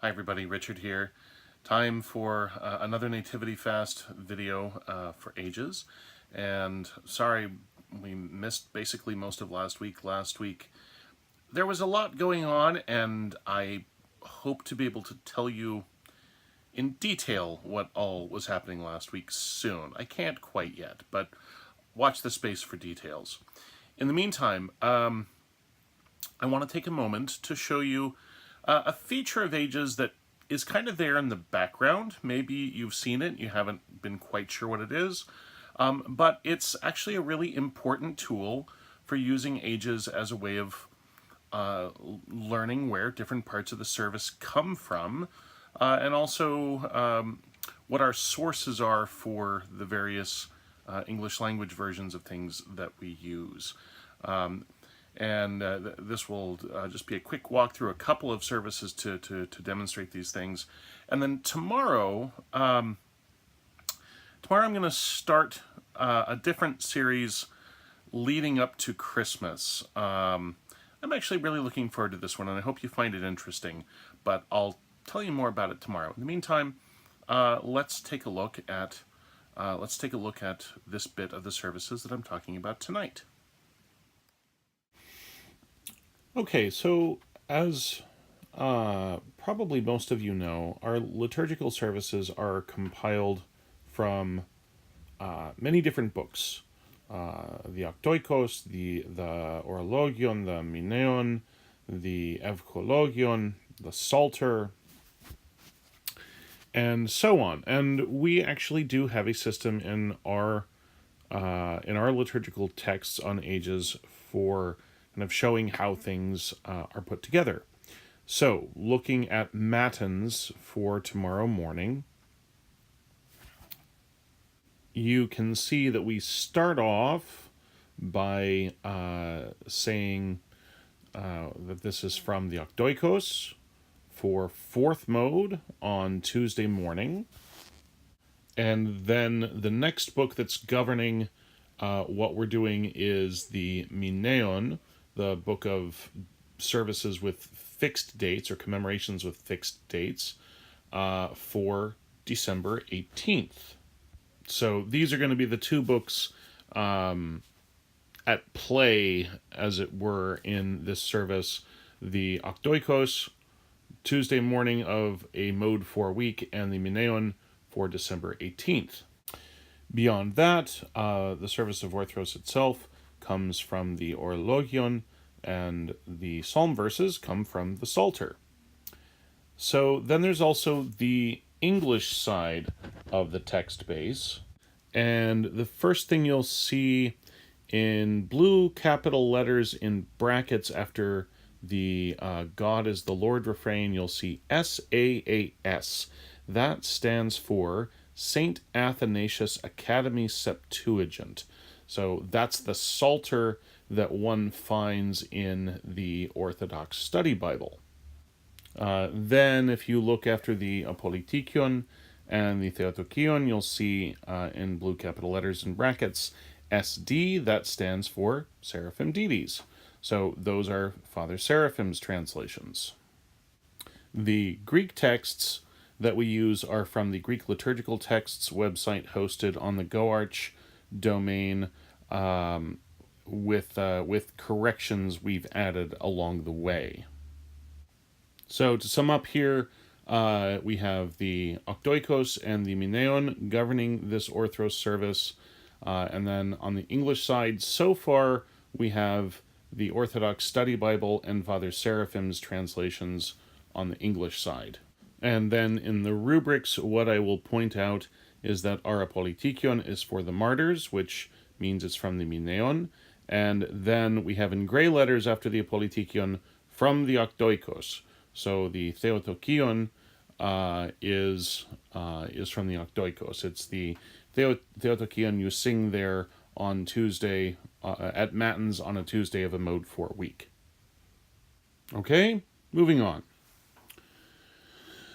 Hi everybody, Richard here. Time for another Nativity Fast video for ages. And sorry, we missed basically most of last week. Last week there was a lot going on, and I hope to be able to tell you in detail what all was happening last week soon. I can't quite yet, but watch the space for details. In the meantime, I want to take a moment to show you a feature of Ages that is kind of there in the background. Maybe you've seen it, you haven't been quite sure what it is, but it's actually a really important tool for using Ages as a way of learning where different parts of the service come from, and also what our sources are for the various English language versions of things that we use. And this will just be a quick walk through a couple of services to demonstrate these things. And then tomorrow I'm going to start a different series leading up to Christmas. I'm actually really looking forward to this one, and I hope you find it interesting, but I'll tell you more about it tomorrow. In the meantime, let's take a look at this bit of the services that I'm talking about tonight. Okay, so as probably most of you know, our liturgical services are compiled from many different books. The Octoikos, the Orologion, the Mineon, the Evkologion, the Psalter, and so on. And we actually do have a system in our liturgical texts on Ages for kind of showing how things are put together. So, looking at Matins for tomorrow morning, you can see that we start off by saying that this is from the Octoikos for fourth mode on Tuesday morning. And then the next book that's governing what we're doing is the Mineon, the book of services with fixed dates or commemorations with fixed dates for December 18th. So these are going to be the two books at play, as it were, in this service. The Octoikos, Tuesday morning of a Mode 4 week, and the Mineon for December 18th. Beyond that, the service of Orthros itself comes from the Orologion, and the psalm verses come from the Psalter. So then there's also the English side of the text base, and the first thing you'll see in blue capital letters in brackets after the God is the Lord refrain, you'll see SAAS. That stands for St. Athanasius Academy Septuagint. So that's the Psalter that one finds in the Orthodox Study Bible. Then if you look after the Apolitikion and the Theotokion, you'll see in blue capital letters in brackets SD, that stands for Seraphim Dides. So those are Father Seraphim's translations. The Greek texts that we use are from the Greek Liturgical Texts website hosted on the GoArch domain, with corrections we've added along the way. So to sum up here, we have the Octoikos and the Mineon governing this Orthros service, and then on the English side, so far we have the Orthodox Study Bible and Father Seraphim's translations on the English side. And then in the rubrics, what I will point out is that our Apolitikion is for the martyrs, which means it's from the Mineon, and then we have in gray letters after the Apolitikion from the Octoikos. So the Theotokion is from the Octoikos. It's the Theotokion you sing there on Tuesday, at Matins on a Tuesday of a Mode 4 week. Okay, moving on.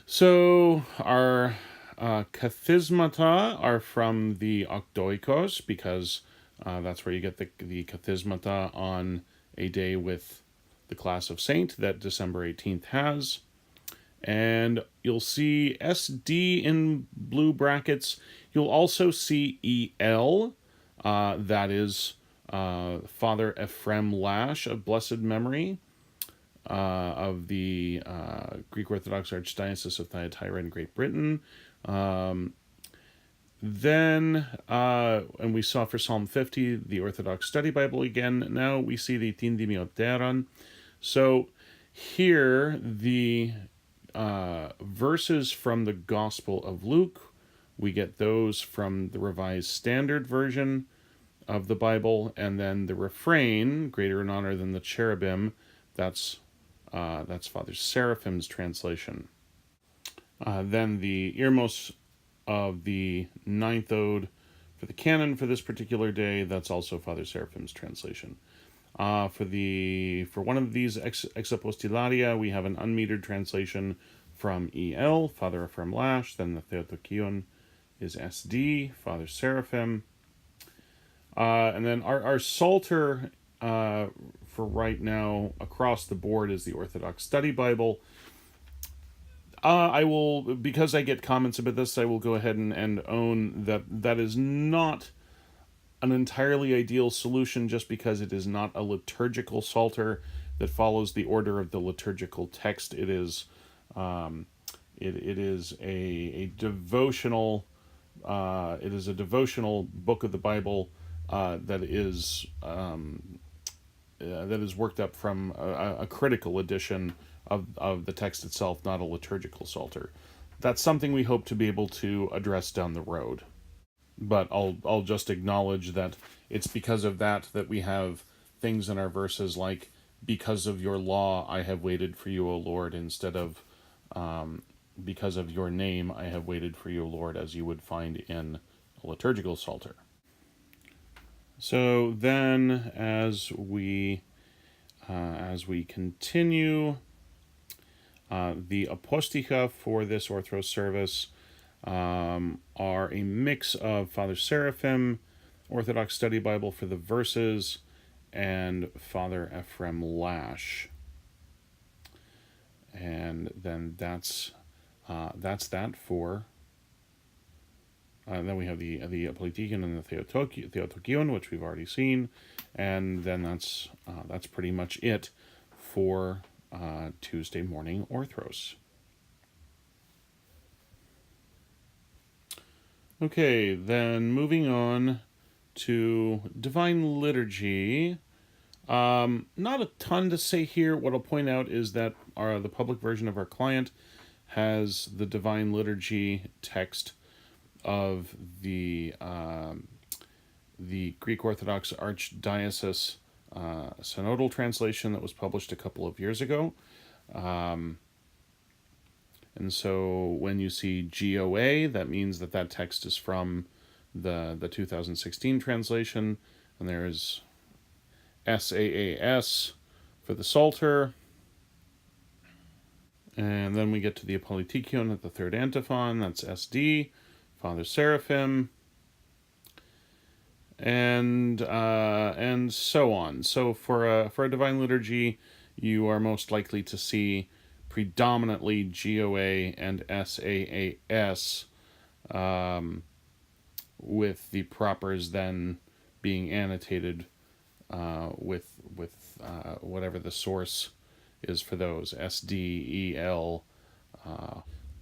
So our kathismata are from the Octoikos, because that's where you get the kathismata on a day with the class of saint that December 18th has. And you'll see SD in blue brackets. You'll also see EL, that is Father Ephraim Lash of blessed memory, of the Greek Orthodox Archdiocese of Thyatira in Great Britain. Then, and we saw for Psalm 50, the Orthodox Study Bible again. Now we see the Tindimioteron. So here, the verses from the Gospel of Luke, we get those from the Revised Standard Version of the Bible, and then the refrain, greater in honor than the cherubim, that's Father Seraphim's translation. Then the Irmos of the ninth ode for the canon for this particular day, that's also Father Seraphim's translation. For one of these exapostillaria, we have an unmetered translation from EL, Father Ephraim Lash. Then the Theotokion is SD, Father Seraphim. And then our Psalter for right now across the board is the Orthodox Study Bible. I will, because I get comments about this, I will go ahead and own that is not an entirely ideal solution, just because it is not a liturgical psalter that follows the order of the liturgical text. It is it is a devotional it is a devotional book of the Bible that is worked up from a critical edition of the text itself, not a liturgical psalter. That's something we hope to be able to address down the road. But I'll just acknowledge that it's because of that we have things in our verses like, because of your law I have waited for you, O Lord, instead of because of your name I have waited for you, O Lord, as you would find in a liturgical psalter. So then, as we continue, the aposticha for this Orthros service are a mix of Father Seraphim, Orthodox Study Bible for the verses, and Father Ephraim Lash. And then that's that for. Then we have the Politikion and the Theotokion, which we've already seen, and then that's pretty much it for Tuesday morning Orthros. Okay, then moving on to Divine Liturgy. Not a ton to say here. What I'll point out is that the public version of our client has the Divine Liturgy text of the Greek Orthodox Archdiocese synodal translation that was published a couple of years ago. And so when you see GOA, that means that text is from the 2016 translation, and there's SAAS for the Psalter. And then we get to the Apolitikion at the third antiphon, that's SD, Father Seraphim, and so on. So for a Divine Liturgy, you are most likely to see predominantly GOA and SAAS, with the propers then being annotated with whatever the source is for those, SD, EL,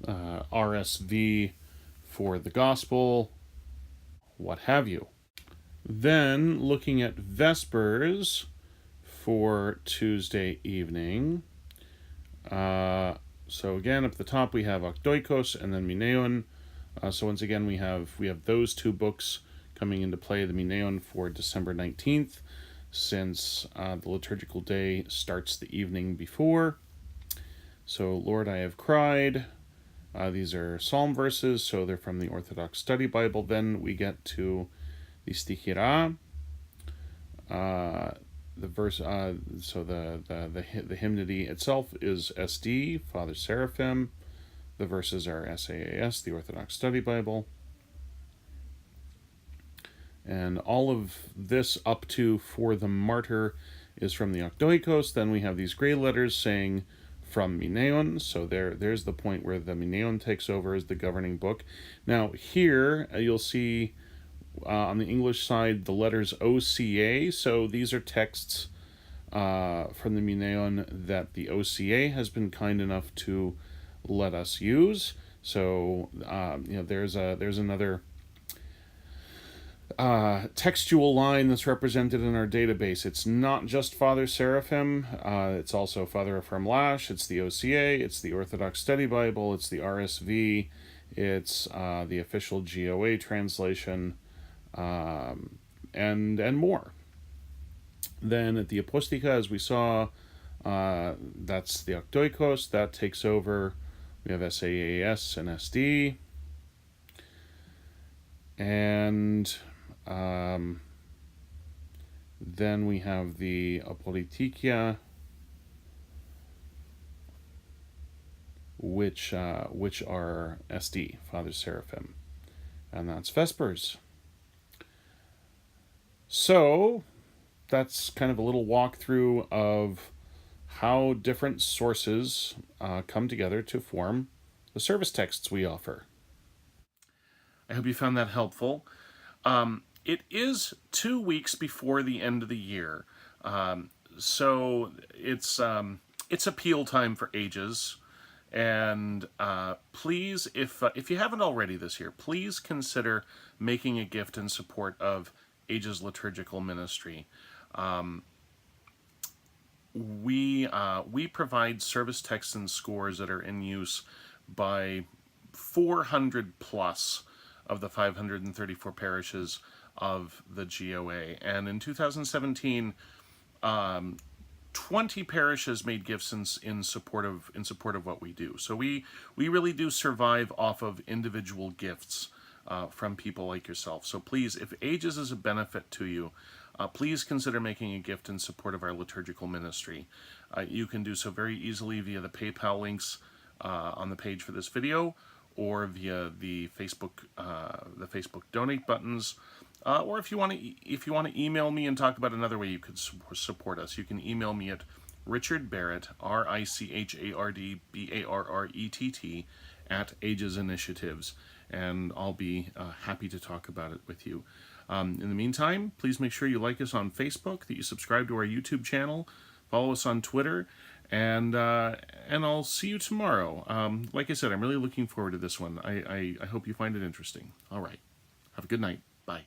RSV for the Gospel, what have you. Then looking at Vespers for Tuesday evening. So again, up at the top we have Octoikos and then Mineon. So once again we have those two books coming into play. The Mineon for December 19th, since the liturgical day starts the evening before. So Lord, I have cried. These are psalm verses, so they're from the Orthodox Study Bible. Then we get to the Stichira. The verse, so the hymnody itself is SD, Father Seraphim. The verses are SAAS, the Orthodox Study Bible. And all of this up to For the Martyr is from the Octoikos. Then we have these gray letters saying from Mineon. So there's the point where the Mineon takes over as the governing book. Now here you'll see on the English side the letters OCA. So these are texts from the Mineon that the OCA has been kind enough to let us use. So there's another textual line that's represented in our database. It's not just Father Seraphim, it's also Father Ephraim Lash, it's the OCA, it's the Orthodox Study Bible, it's the RSV, it's the official GOA translation, and more. Then at the Apostica, as we saw, that's the Octoikos, that takes over. We have SAAS and SD. And then we have the Apolitikia, which are SD, Father Seraphim. And that's Vespers. So that's kind of a little walkthrough of how different sources come together to form the service texts we offer. I hope you found that helpful. It is 2 weeks before the end of the year, so it's appeal time for ages. And please, if you haven't already this year, please consider making a gift in support of Ages Liturgical Ministry. We provide service texts and scores that are in use by 400 plus of the 534 parishes of the GOA. And in 2017, 20 parishes made gifts in support of what we do. So we really do survive off of individual gifts from people like yourself. So please, if Ages is a benefit to you, please consider making a gift in support of our liturgical ministry. You can do so very easily via the PayPal links on the page for this video, or via the Facebook donate buttons, or if you want to email me and talk about another way you could support us, you can email me at Richard Barrett, RICHARDBARRETT @Ages Initiatives, and I'll be happy to talk about it with you. In the meantime, please make sure you like us on Facebook, that you subscribe to our YouTube channel, follow us on Twitter, and I'll see you tomorrow. Like I said, I'm really looking forward to this one. I hope you find it interesting. All right. Have a good night. Bye.